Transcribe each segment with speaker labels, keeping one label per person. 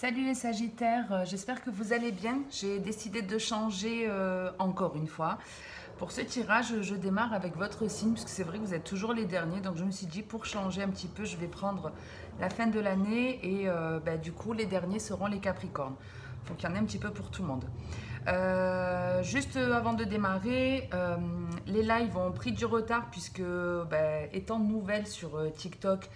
Speaker 1: Salut les Sagittaires, j'espère que vous allez bien. J'ai décidé de changer encore une fois. Pour ce tirage, je démarre avec votre signe, puisque c'est vrai que vous êtes toujours les derniers. Donc je me suis dit, pour changer un petit peu, je vais prendre la fin de l'année. Et du coup, les derniers seront les Capricornes. Il faut qu'il y en ait un petit peu pour tout le monde. Juste avant de démarrer, les lives ont pris du retard, puisque étant nouvelle sur TikTok,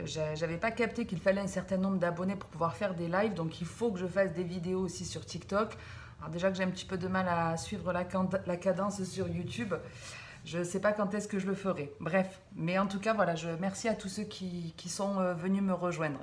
Speaker 1: j'avais pas capté qu'il fallait un certain nombre d'abonnés pour pouvoir faire des lives, donc il faut que je fasse des vidéos aussi sur TikTok. Alors déjà que j'ai un petit peu de mal à suivre la cadence sur YouTube, je ne sais pas quand est-ce que je le ferai. Bref, mais en tout cas, voilà, merci à tous ceux qui sont venus me rejoindre.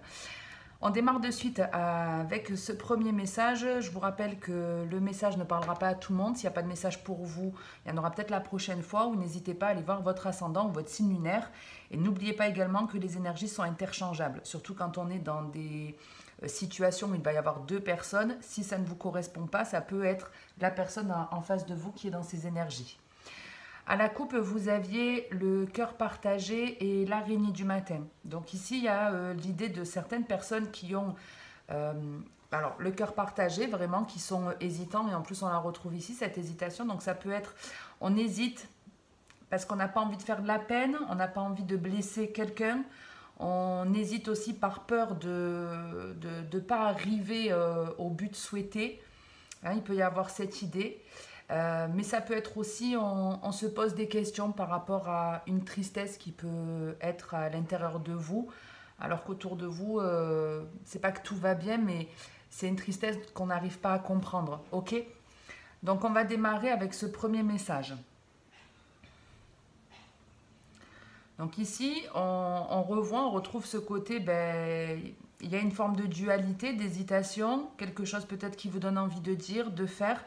Speaker 1: On démarre de suite avec ce premier message. Je vous rappelle que le message ne parlera pas à tout le monde. S'il n'y a pas de message pour vous, il y en aura peut-être la prochaine fois. Ou n'hésitez pas à aller voir votre ascendant ou votre signe lunaire. Et n'oubliez pas également que les énergies sont interchangeables. Surtout quand on est dans des situations où il va y avoir deux personnes. Si ça ne vous correspond pas, ça peut être la personne en face de vous qui est dans ces énergies. À la coupe, vous aviez le cœur partagé et l'araignée du matin. Donc ici, il y a l'idée de certaines personnes qui ont alors le cœur partagé, vraiment, qui sont hésitants. Et en plus, on la retrouve ici, cette hésitation. Donc ça peut être, on hésite parce qu'on n'a pas envie de faire de la peine, on n'a pas envie de blesser quelqu'un. On hésite aussi par peur de ne pas arriver au but souhaité. Hein, il peut y avoir cette idée. Mais ça peut être aussi, on se pose des questions par rapport à une tristesse qui peut être à l'intérieur de vous, alors qu'autour de vous, c'est pas que tout va bien, mais c'est une tristesse qu'on n'arrive pas à comprendre. Ok? Donc on va démarrer avec ce premier message. Donc ici, on retrouve ce côté, il y a une forme de dualité, d'hésitation, quelque chose peut-être qui vous donne envie de dire, de faire.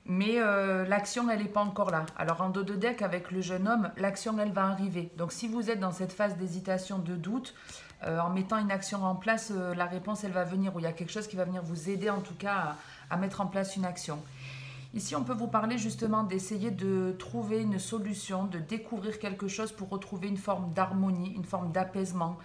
Speaker 1: Mais l'action, elle n'est pas encore là. Alors en dos de deck, avec le jeune homme, l'action, elle va arriver. Donc si vous êtes dans cette phase d'hésitation, de doute, en mettant une action en place, la réponse, elle va venir. Ou il y a quelque chose qui va venir vous aider, en tout cas, à mettre en place une action. Ici, on peut vous parler justement d'essayer de trouver une solution, de découvrir quelque chose pour retrouver une forme d'harmonie, une forme d'apaisement,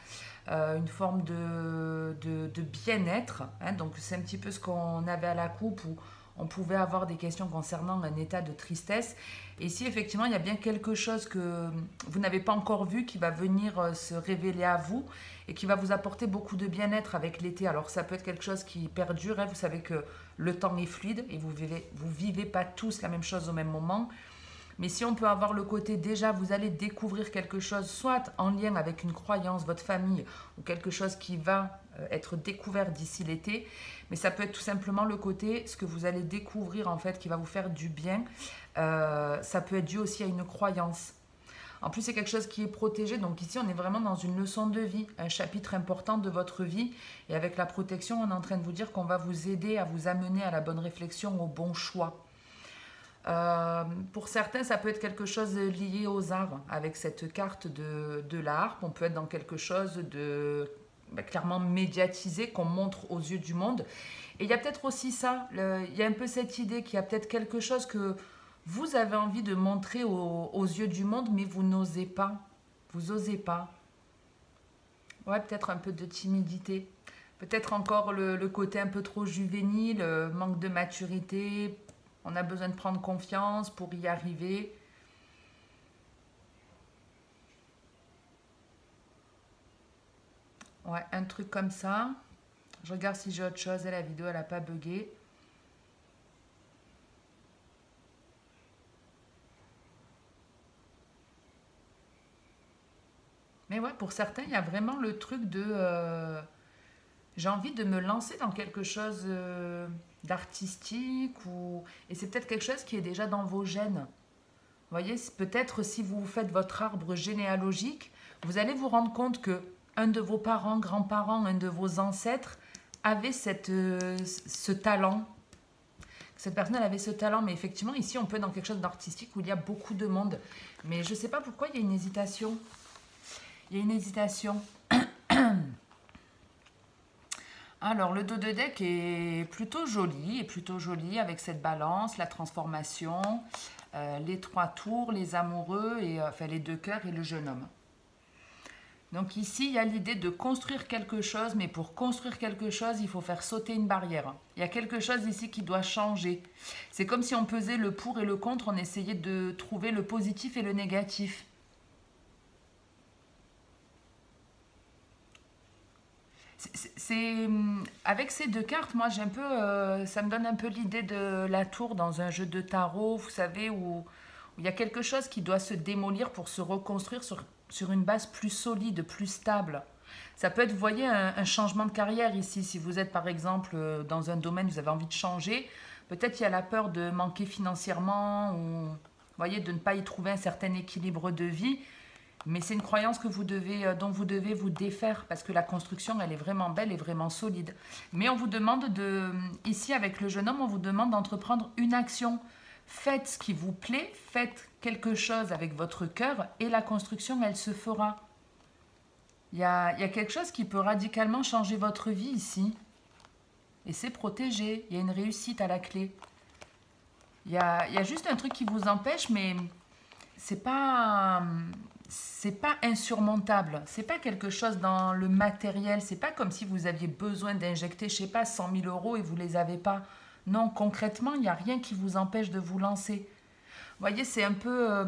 Speaker 1: une forme de bien-être. Hein. Donc c'est un petit peu ce qu'on avait à la coupe où on pouvait avoir des questions concernant un état de tristesse. Et ici, effectivement, il y a bien quelque chose que vous n'avez pas encore vu qui va venir se révéler à vous et qui va vous apporter beaucoup de bien-être avec l'été. Alors, ça peut être quelque chose qui perdure. Hein. Vous savez que le temps est fluide et vous vivez pas tous la même chose au même moment. Mais si on peut avoir le côté, déjà, vous allez découvrir quelque chose, soit en lien avec une croyance, votre famille, ou quelque chose qui va être découvert d'ici l'été. Mais ça peut être tout simplement le côté, ce que vous allez découvrir, en fait, qui va vous faire du bien. Ça peut être dû aussi à une croyance. En plus, c'est quelque chose qui est protégé. Donc ici, on est vraiment dans une leçon de vie, un chapitre important de votre vie. Et avec la protection, on est en train de vous dire qu'on va vous aider à vous amener à la bonne réflexion, au bon choix. Pour certains, ça peut être quelque chose lié aux arts. Avec cette carte de la harpe, on peut être dans quelque chose de clairement médiatisé, qu'on montre aux yeux du monde. Et il y a peut-être aussi ça, il y a un peu cette idée qu'il y a peut-être quelque chose que vous avez envie de montrer aux yeux du monde, mais vous n'osez pas. Vous osez pas. Ouais, peut-être un peu de timidité. Peut-être encore le côté un peu trop juvénile, manque de maturité. On a besoin de prendre confiance pour y arriver. Ouais, un truc comme ça. Je regarde si j'ai autre chose. Et la vidéo, elle n'a pas bugué. Mais ouais, pour certains, il y a vraiment le truc de... j'ai envie de me lancer dans quelque chose d'artistique. Et c'est peut-être quelque chose qui est déjà dans vos gènes. Vous voyez, peut-être si vous faites votre arbre généalogique, vous allez vous rendre compte que un de vos parents, grands-parents, un de vos ancêtres avait ce talent. Cette personne, elle avait ce talent, mais effectivement, ici, on peut être dans quelque chose d'artistique où il y a beaucoup de monde. Mais je ne sais pas pourquoi il y a une hésitation. Il y a une hésitation. Alors, le dos de deck est plutôt joli avec cette balance, la transformation, les 3 tours, les amoureux, et enfin les 2 cœurs et le jeune homme. Donc ici, il y a l'idée de construire quelque chose, mais pour construire quelque chose, il faut faire sauter une barrière. Il y a quelque chose ici qui doit changer. C'est comme si on pesait le pour et le contre, on essayait de trouver le positif et le négatif. Avec ces deux cartes, moi j'ai un peu, ça me donne un peu l'idée de la tour dans un jeu de tarot, vous savez, où il y a quelque chose qui doit se démolir pour se reconstruire sur une base plus solide, plus stable. Ça peut être, vous voyez, un changement de carrière ici. Si vous êtes par exemple dans un domaine, vous avez envie de changer, peut-être il y a la peur de manquer financièrement ou, vous voyez, de ne pas y trouver un certain équilibre de vie. Mais c'est une croyance que dont vous devez vous défaire parce que la construction, elle est vraiment belle et vraiment solide. Mais on vous demande ici avec le jeune homme, on vous demande d'entreprendre une action. Faites ce qui vous plaît, faites quelque chose avec votre cœur et la construction, elle se fera. Il y a quelque chose qui peut radicalement changer votre vie ici. Et c'est protégé, il y a une réussite à la clé. Il y a juste un truc qui vous empêche, mais c'est pas insurmontable. C'est pas quelque chose dans le matériel. C'est pas comme si vous aviez besoin d'injecter, je sais pas, 100 000 euros et vous les avez pas. Non, concrètement, il n'y a rien qui vous empêche de vous lancer. Vous voyez, c'est un peu...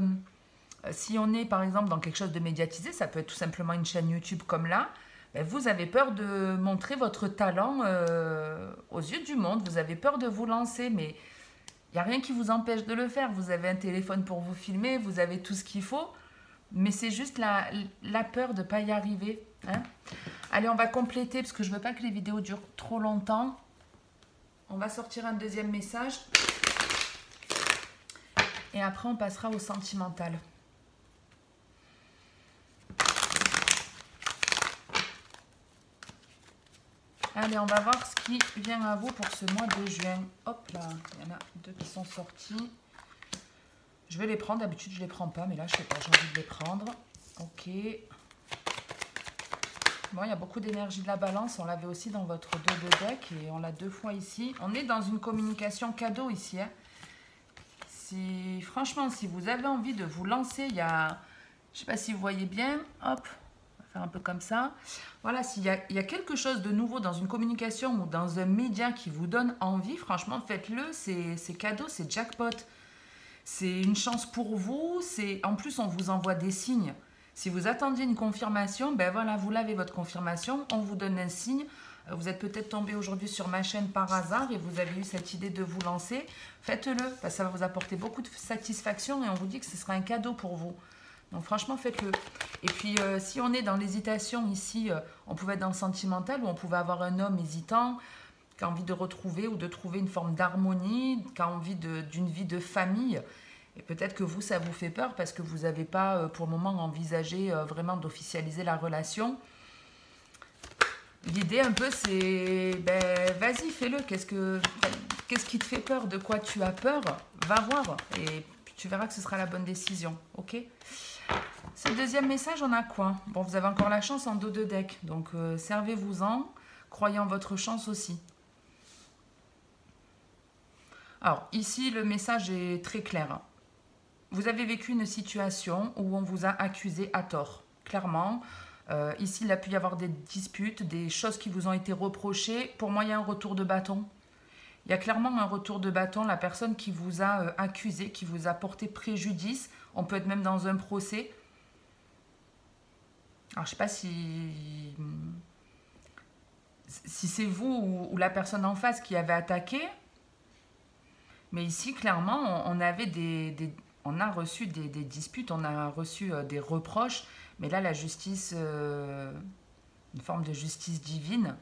Speaker 1: si on est, par exemple, dans quelque chose de médiatisé, ça peut être tout simplement une chaîne YouTube comme là, ben, vous avez peur de montrer votre talent aux yeux du monde. Vous avez peur de vous lancer, mais il n'y a rien qui vous empêche de le faire. Vous avez un téléphone pour vous filmer, vous avez tout ce qu'il faut, mais c'est juste la peur de ne pas y arriver. Hein. Allez, on va compléter, parce que je ne veux pas que les vidéos durent trop longtemps. On va sortir un deuxième message. Et après, on passera au sentimental. Allez, on va voir ce qui vient à vous pour ce mois de juin. Hop là, il y en a deux qui sont sortis. Je vais les prendre. D'habitude, je ne les prends pas, mais là, je sais pas, j'ai envie de les prendre. Ok. Bon, il y a beaucoup d'énergie de la balance. On l'avait aussi dans votre 2 de deck et on l'a 2 fois ici. On est dans une communication cadeau ici. Hein. Franchement, si vous avez envie de vous lancer, il y a... Je ne sais pas si vous voyez bien. Hop, on va faire un peu comme ça. Voilà, s'il y a quelque chose de nouveau dans une communication ou dans un média qui vous donne envie, franchement, faites-le. C'est cadeau, c'est jackpot. C'est une chance pour vous. En plus, on vous envoie des signes. Si vous attendiez une confirmation, ben voilà, vous l'avez votre confirmation, on vous donne un signe. Vous êtes peut-être tombé aujourd'hui sur ma chaîne par hasard et vous avez eu cette idée de vous lancer. Faites-le, parce que ça va vous apporter beaucoup de satisfaction et on vous dit que ce sera un cadeau pour vous. Donc franchement, faites-le. Et puis, si on est dans l'hésitation ici, on pouvait être dans le sentimental où on pouvait avoir un homme hésitant qui a envie de retrouver ou de trouver une forme d'harmonie, qui a envie d'une vie de famille. Et peut-être que vous, ça vous fait peur parce que vous n'avez pas, pour le moment, envisagé vraiment d'officialiser la relation. L'idée un peu, c'est, ben, vas-y, fais-le. Qu'est-ce qui te fait peur? De quoi tu as peur? Va voir et tu verras que ce sera la bonne décision. Ok? Ce deuxième message, on a quoi? Bon, vous avez encore la chance en 2 de deck, donc servez-vous-en. Croyez en votre chance aussi. Alors, ici, le message est très clair. Vous avez vécu une situation où on vous a accusé à tort, clairement. Ici, il a pu y avoir des disputes, des choses qui vous ont été reprochées. Pour moi, il y a un retour de bâton. Il y a clairement un retour de bâton. La personne qui vous a accusé, qui vous a porté préjudice, on peut être même dans un procès. Alors, je ne sais pas si c'est vous ou la personne en face qui avait attaqué. Mais ici, clairement, on a reçu des disputes, on a reçu des reproches. Mais là, la justice, une forme de justice divine,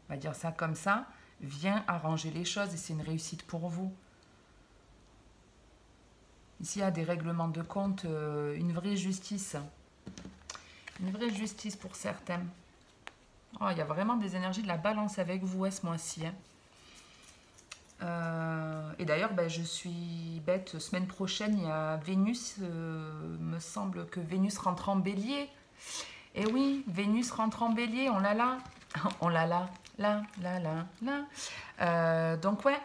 Speaker 1: on va dire ça comme ça, vient arranger les choses et c'est une réussite pour vous. Ici, il y a des règlements de compte, une vraie justice. Une vraie justice pour certains. Oh, il y a vraiment des énergies de la balance avec vous ce mois-ci. Hein. Et d'ailleurs, ben, je suis bête, semaine prochaine, il y a Vénus, me semble que Vénus rentre en bélier. Et oui, Vénus rentre en bélier, on l'a là. On l'a là, là. Donc ouais,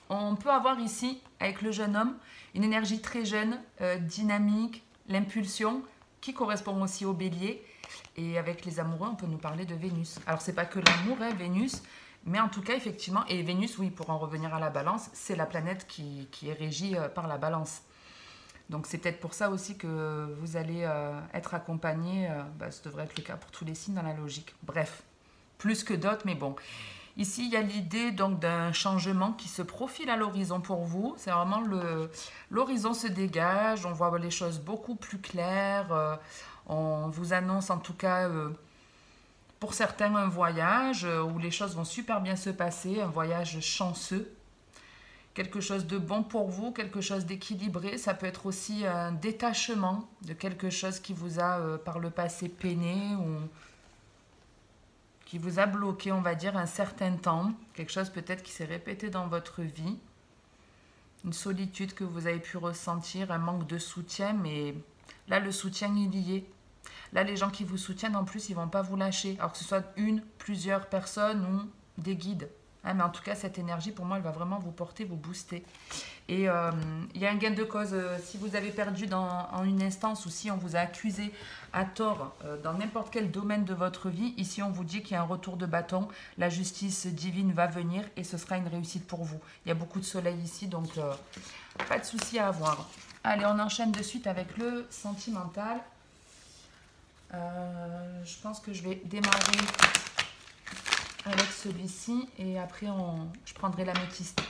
Speaker 1: on peut avoir ici, avec le jeune homme, une énergie très jeune, dynamique, l'impulsion, qui correspond aussi au bélier. Et avec les amoureux, on peut nous parler de Vénus. Alors, c'est pas que l'amour, hein, Vénus, mais en tout cas, effectivement, et Vénus, oui, pour en revenir à la balance, c'est la planète qui est régie par la balance. Donc, c'est peut-être pour ça aussi que vous allez être accompagné. Ça devrait être le cas pour tous les signes dans la logique. Bref, plus que d'autres, mais bon. Ici, il y a l'idée donc d'un changement qui se profile à l'horizon pour vous. C'est vraiment l'horizon se dégage, on voit les choses beaucoup plus claires. On vous annonce en tout cas, pour certains, un voyage où les choses vont super bien se passer, un voyage chanceux. Quelque chose de bon pour vous, quelque chose d'équilibré. Ça peut être aussi un détachement de quelque chose qui vous a par le passé peiné ou qui vous a bloqué, on va dire, un certain temps. Quelque chose peut-être qui s'est répété dans votre vie. Une solitude que vous avez pu ressentir, un manque de soutien, mais là, le soutien, il y est. Là, les gens qui vous soutiennent, en plus, ils ne vont pas vous lâcher. Alors que ce soit une, plusieurs personnes ou des guides. Hein, mais en tout cas, cette énergie, pour moi, elle va vraiment vous porter, vous booster. Et il y a un gain de cause. Si vous avez perdu en une instance ou si on vous a accusé à tort dans n'importe quel domaine de votre vie, ici, on vous dit qu'il y a un retour de bâton. La justice divine va venir et ce sera une réussite pour vous. Il y a beaucoup de soleil ici, donc pas de souci à avoir. Allez, on enchaîne de suite avec le sentimental. Je pense que je vais démarrer avec celui-ci et après je prendrai l'améthyste.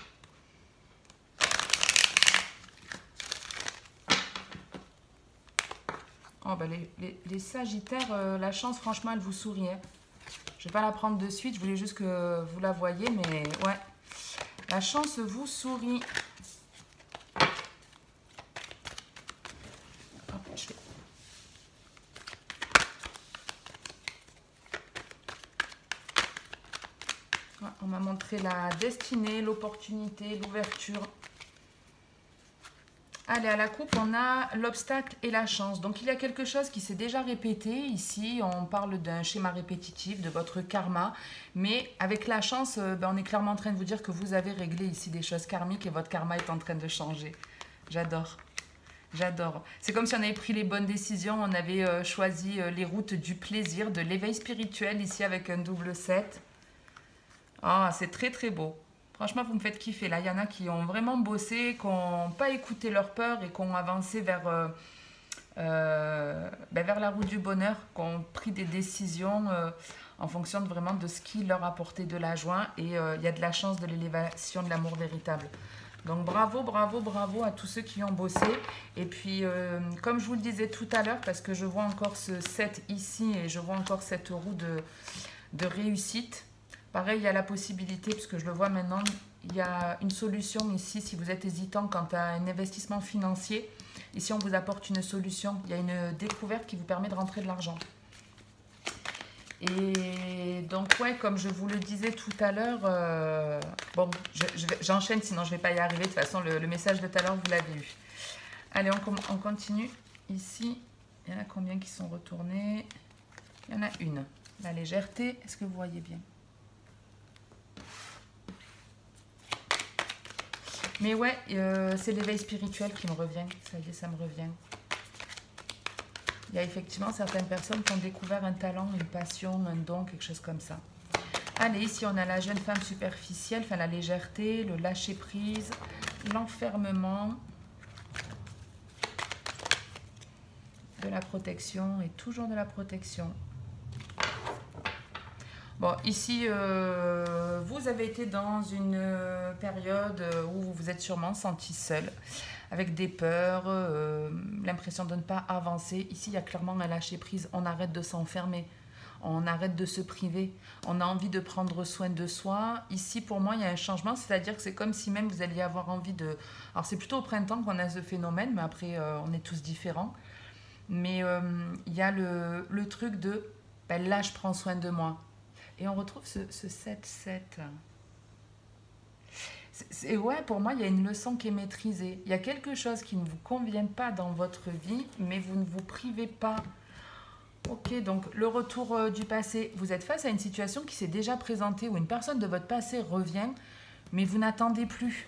Speaker 1: Oh, ben les Sagittaires, la chance, franchement, elle vous sourit. Hein. Je ne vais pas la prendre de suite, je voulais juste que vous la voyiez, mais ouais, la chance vous sourit. Hop, je fais. On m'a montré la destinée, l'opportunité, l'ouverture. Allez, à la coupe, on a l'obstacle et la chance. Donc, il y a quelque chose qui s'est déjà répété. Ici, on parle d'un schéma répétitif, de votre karma. Mais avec la chance, on est clairement en train de vous dire que vous avez réglé ici des choses karmiques et votre karma est en train de changer. J'adore. J'adore. C'est comme si on avait pris les bonnes décisions. On avait choisi les routes du plaisir, de l'éveil spirituel, ici avec un double 7. Ah, c'est très très beau. Franchement, vous me faites kiffer. Là, il y en a qui ont vraiment bossé, qui n'ont pas écouté leur peur et qui ont avancé vers la route du bonheur, qui ont pris des décisions en fonction vraiment de ce qui leur apportait de la joie. Et il y a de la chance de l'élévation de l'amour véritable. Donc bravo, bravo, bravo à tous ceux qui ont bossé. Et puis, comme je vous le disais tout à l'heure, parce que je vois encore ce 7 ici et je vois encore cette roue de réussite. Pareil, il y a la possibilité, puisque je le vois maintenant, il y a une solution ici, si vous êtes hésitant quant à un investissement financier. Ici, on vous apporte une solution. Il y a une découverte qui vous permet de rentrer de l'argent. Et donc, ouais, comme je vous le disais tout à l'heure, bon, j'enchaîne, sinon je ne vais pas y arriver. De toute façon, le message de tout à l'heure, vous l'avez eu. Allez, on continue. Ici, il y en a combien qui sont retournés? Il y en a une. La légèreté, est-ce que vous voyez bien? Mais ouais, c'est l'éveil spirituel qui me revient. Ça y est, ça me revient. Il y a effectivement certaines personnes qui ont découvert un talent, une passion, un don, quelque chose comme ça. Allez, ici on a la jeune femme superficielle, enfin la légèreté, le lâcher-prise, l'enfermement, de la protection et toujours de la protection. Bon, ici, vous avez été dans une période où vous vous êtes sûrement senti seul, avec des peurs, l'impression de ne pas avancer. Ici, il y a clairement un lâcher-prise. On arrête de s'enfermer, on arrête de se priver. On a envie de prendre soin de soi. Ici, pour moi, il y a un changement, c'est-à-dire que c'est comme si même vous alliez avoir envie de... Alors, c'est plutôt au printemps qu'on a ce phénomène, mais après, on est tous différents. Mais il y a le truc de, ben, là, je prends soin de moi. Et on retrouve ce 7-7. Ouais, pour moi, il y a une leçon qui est maîtrisée. Il y a quelque chose qui ne vous convient pas dans votre vie, mais vous ne vous privez pas. Ok, donc le retour du passé. Vous êtes face à une situation qui s'est déjà présentée, où une personne de votre passé revient, mais vous n'attendez plus.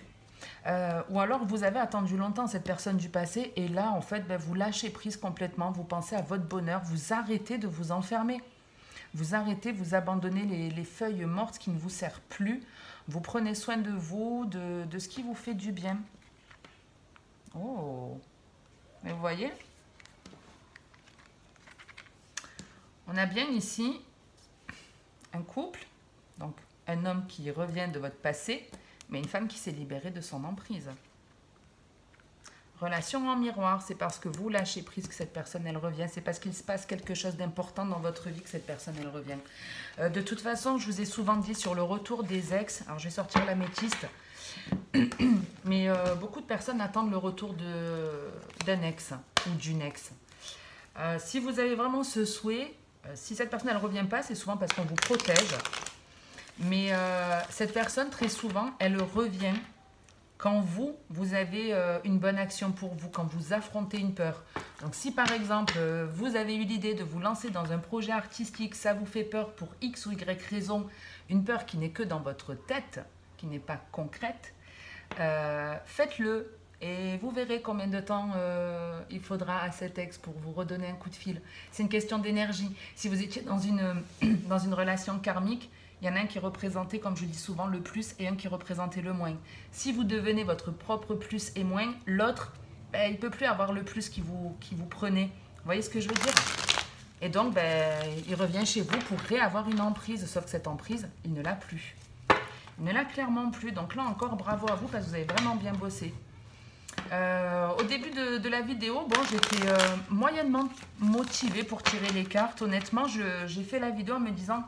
Speaker 1: Ou alors vous avez attendu longtemps cette personne du passé et là en fait ben, vous lâchez prise complètement, vous pensez à votre bonheur, vous arrêtez de vous enfermer. Vous arrêtez, vous abandonnez les feuilles mortes qui ne vous servent plus. Vous prenez soin de vous, de ce qui vous fait du bien. Oh, mais vous voyez, on a bien ici un couple, donc un homme qui revient de votre passé, mais une femme qui s'est libérée de son emprise. Relation en miroir, c'est parce que vous lâchez prise que cette personne, elle revient. C'est parce qu'il se passe quelque chose d'important dans votre vie que cette personne, elle revient. De toute façon, je vous ai souvent dit sur le retour des ex, alors je vais sortir l'améthyste, mais beaucoup de personnes attendent le retour d'un ex ou d'une ex. Si vous avez vraiment ce souhait, si cette personne, elle ne revient pas, c'est souvent parce qu'on vous protège. Mais cette personne, très souvent, elle revient quand vous avez une bonne action pour vous, quand vous affrontez une peur. Donc si par exemple, vous avez eu l'idée de vous lancer dans un projet artistique, ça vous fait peur pour X ou Y raison, une peur qui n'est que dans votre tête, qui n'est pas concrète, faites-le et vous verrez combien de temps il faudra à cet ex pour vous redonner un coup de fil. C'est une question d'énergie. Si vous étiez dans une relation karmique, il y en a un qui représentait, comme je dis souvent, le plus et un qui représentait le moins. Si vous devenez votre propre plus et moins, l'autre, ben, il ne peut plus avoir le plus qui vous prenait. Vous voyez ce que je veux dire? Et donc, ben, il revient chez vous pour réavoir une emprise, sauf que cette emprise, il ne l'a plus. Il ne l'a clairement plus. Donc là encore, bravo à vous parce que vous avez vraiment bien bossé. Au début de la vidéo, bon, j'étais moyennement motivée pour tirer les cartes. Honnêtement, j'ai fait la vidéo en me disant...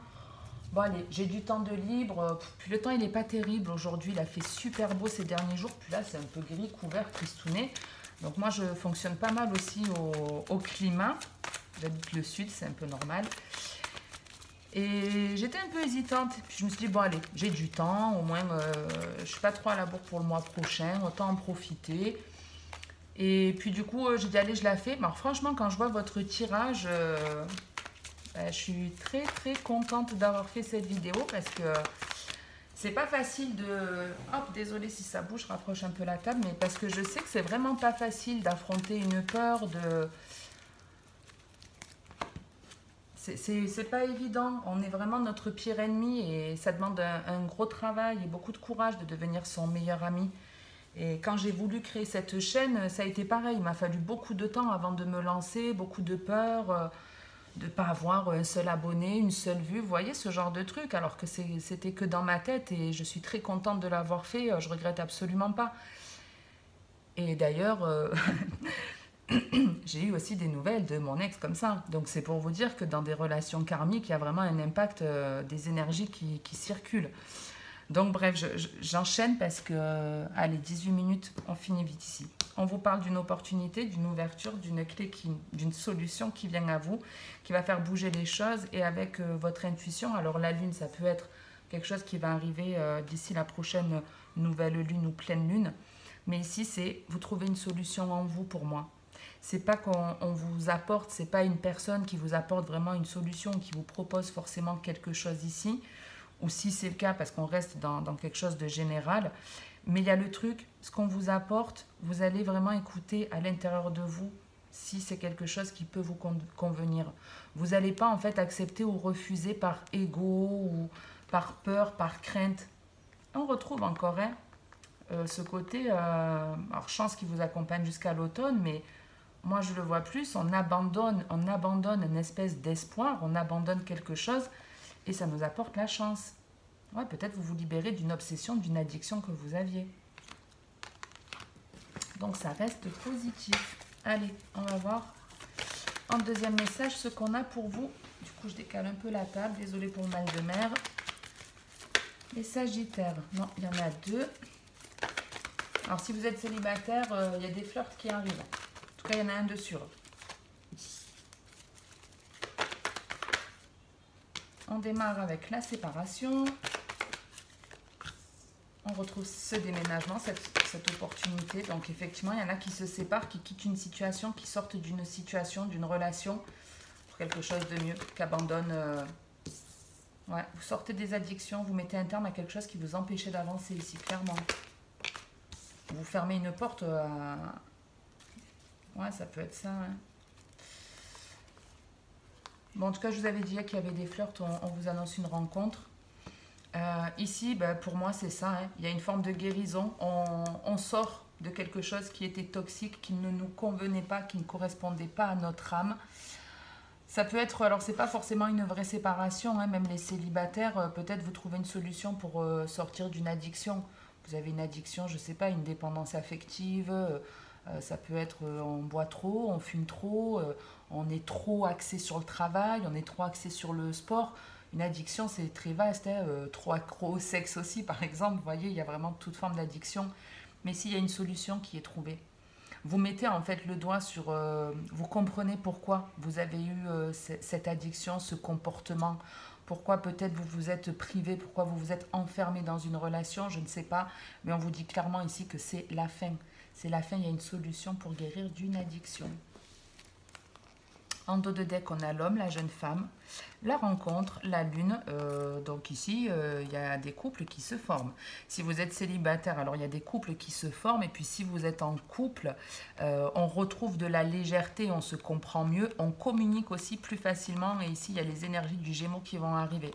Speaker 1: Bon allez, j'ai du temps de libre, puis le temps il n'est pas terrible aujourd'hui, il a fait super beau ces derniers jours, puis là c'est un peu gris, couvert, tristouné. Donc moi je fonctionne pas mal aussi au climat, j'habite le sud, c'est un peu normal. Et j'étais un peu hésitante, puis je me suis dit bon allez, j'ai du temps, au moins je suis pas trop à la bourre pour le mois prochain, autant en profiter. Et puis du coup j'ai dit allez je la fais, mais alors, franchement quand je vois votre tirage... je suis très très contente d'avoir fait cette vidéo parce que c'est pas facile de... Hop, désolée si ça bouge, je rapproche un peu la table, mais parce que je sais que c'est vraiment pas facile d'affronter une peur, de... C'est pas évident, on est vraiment notre pire ennemi et ça demande un gros travail et beaucoup de courage de devenir son meilleur ami. Et quand j'ai voulu créer cette chaîne, ça a été pareil, il m'a fallu beaucoup de temps avant de me lancer, beaucoup de peur... de ne pas avoir un seul abonné, une seule vue, vous voyez ce genre de truc, alors que c'était que dans ma tête et je suis très contente de l'avoir fait, je regrette absolument pas. Et d'ailleurs, j'ai eu aussi des nouvelles de mon ex comme ça, donc c'est pour vous dire que dans des relations karmiques, il y a vraiment un impact des énergies qui circulent. Donc bref, j'enchaîne parce que, allez, 18 minutes, on finit vite ici. On vous parle d'une opportunité, d'une ouverture, d'une clé, d'une solution qui vient à vous, qui va faire bouger les choses et avec votre intuition. Alors la lune, ça peut être quelque chose qui va arriver d'ici la prochaine nouvelle lune ou pleine lune. Mais ici, c'est vous trouvez une solution en vous pour moi. C'est pas qu'on vous apporte, c'est pas une personne qui vous apporte vraiment une solution, qui vous propose forcément quelque chose ici. Ou si c'est le cas, parce qu'on reste dans quelque chose de général. Mais il y a le truc, ce qu'on vous apporte, vous allez vraiment écouter à l'intérieur de vous si c'est quelque chose qui peut vous convenir. Vous n'allez pas en fait accepter ou refuser par ego ou par peur, par crainte. On retrouve encore ce côté, alors chance qui vous accompagne jusqu'à l'automne, mais moi je le vois plus, on abandonne une espèce d'espoir, on abandonne quelque chose. Et ça nous apporte la chance. Ouais, peut-être vous vous libérez d'une obsession, d'une addiction que vous aviez. Donc ça reste positif. Allez, on va voir en deuxième message ce qu'on a pour vous. Du coup, je décale un peu la table. Désolée pour le mal de mer. Les Sagittaires. Non, il y en a deux. Alors, si vous êtes célibataire, il y a des flirts qui arrivent. En tout cas, il y en a un de sûr. On démarre avec la séparation. On retrouve ce déménagement, cette opportunité. Donc effectivement, il y en a qui se séparent, qui quittent une situation, qui sortent d'une situation, d'une relation pour quelque chose de mieux, qui abandonnent. Ouais, vous sortez des addictions, vous mettez un terme à quelque chose qui vous empêchait d'avancer ici, clairement. Vous fermez une porte à... Ouais, ça peut être ça. Hein. Bon, en tout cas, je vous avais dit qu'il y avait des flirts, on vous annonce une rencontre. Ici, ben, pour moi, c'est ça. Hein. Il y a une forme de guérison. On sort de quelque chose qui était toxique, qui ne nous convenait pas, qui ne correspondait pas à notre âme. Ça peut être, alors c'est pas forcément une vraie séparation, hein, même les célibataires, peut-être vous trouvez une solution pour sortir d'une addiction. Vous avez une addiction, je sais pas, une dépendance affective, ça peut être on boit trop, on fume trop, on est trop axé sur le travail, on est trop axé sur le sport. Une addiction, c'est très vaste, hein, trop accro au sexe aussi, par exemple. Vous voyez, il y a vraiment toute forme d'addiction. Mais s'il y a une solution qui est trouvée, vous mettez en fait le doigt sur... vous comprenez pourquoi vous avez eu cette addiction, ce comportement. Pourquoi peut-être vous vous êtes privé, pourquoi vous vous êtes enfermé dans une relation, je ne sais pas. Mais on vous dit clairement ici que c'est la fin. C'est la fin, il y a une solution pour guérir d'une addiction. En dos de deck, on a l'homme, la jeune femme, la rencontre, la lune. Donc ici, il y a des couples qui se forment. Si vous êtes célibataire, alors il y a des couples qui se forment. Et puis si vous êtes en couple, on retrouve de la légèreté, on se comprend mieux, on communique aussi plus facilement. Et ici, il y a les énergies du Gémeaux qui vont arriver.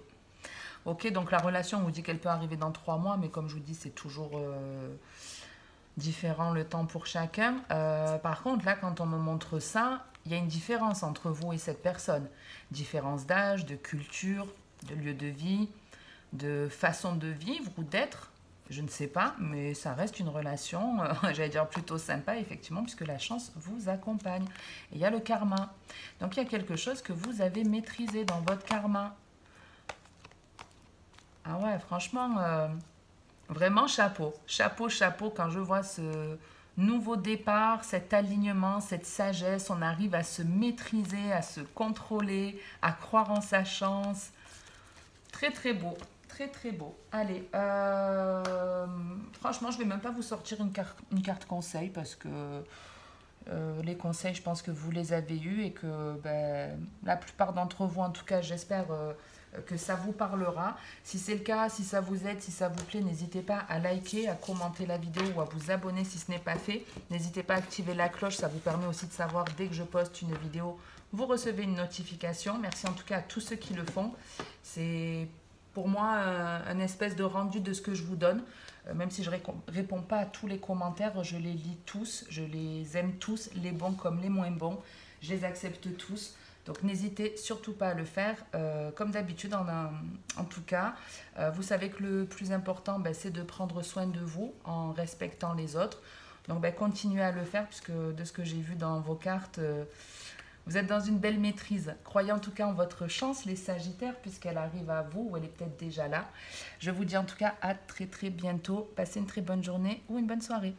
Speaker 1: Ok, donc la relation, on vous dit qu'elle peut arriver dans 3 mois, mais comme je vous dis, c'est toujours... différent le temps pour chacun. Par contre, là, quand on me montre ça, il y a une différence entre vous et cette personne. Différence d'âge, de culture, de lieu de vie, de façon de vivre ou d'être. Je ne sais pas, mais ça reste une relation, j'allais dire plutôt sympa, effectivement, puisque la chance vous accompagne. Et il y a le karma. Donc, il y a quelque chose que vous avez maîtrisé dans votre karma. Ah ouais, franchement... vraiment chapeau, chapeau, chapeau, quand je vois ce nouveau départ, cet alignement, cette sagesse, on arrive à se maîtriser, à se contrôler, à croire en sa chance. Très très beau, très très beau. Allez, franchement, je ne vais même pas vous sortir une carte conseil parce que les conseils, je pense que vous les avez eus et que ben, la plupart d'entre vous, en tout cas, j'espère... que ça vous parlera. Si c'est le cas, si ça vous aide, si ça vous plaît, n'hésitez pas à liker, à commenter la vidéo ou à vous abonner si ce n'est pas fait. N'hésitez pas à activer la cloche, ça vous permet aussi de savoir dès que je poste une vidéo, vous recevez une notification. Merci en tout cas à tous ceux qui le font. C'est pour moi un espèce de rendu de ce que je vous donne. Même si je ne réponds pas à tous les commentaires, je les lis tous, je les aime tous, les bons comme les moins bons. Je les accepte tous. Donc n'hésitez surtout pas à le faire. Comme d'habitude, en tout cas, vous savez que le plus important, ben, c'est de prendre soin de vous en respectant les autres. Donc ben, continuez à le faire puisque de ce que j'ai vu dans vos cartes, vous êtes dans une belle maîtrise. Croyez en tout cas en votre chance, les Sagittaires, puisqu'elle arrive à vous ou elle est peut-être déjà là. Je vous dis en tout cas à très très bientôt. Passez une très bonne journée ou une bonne soirée.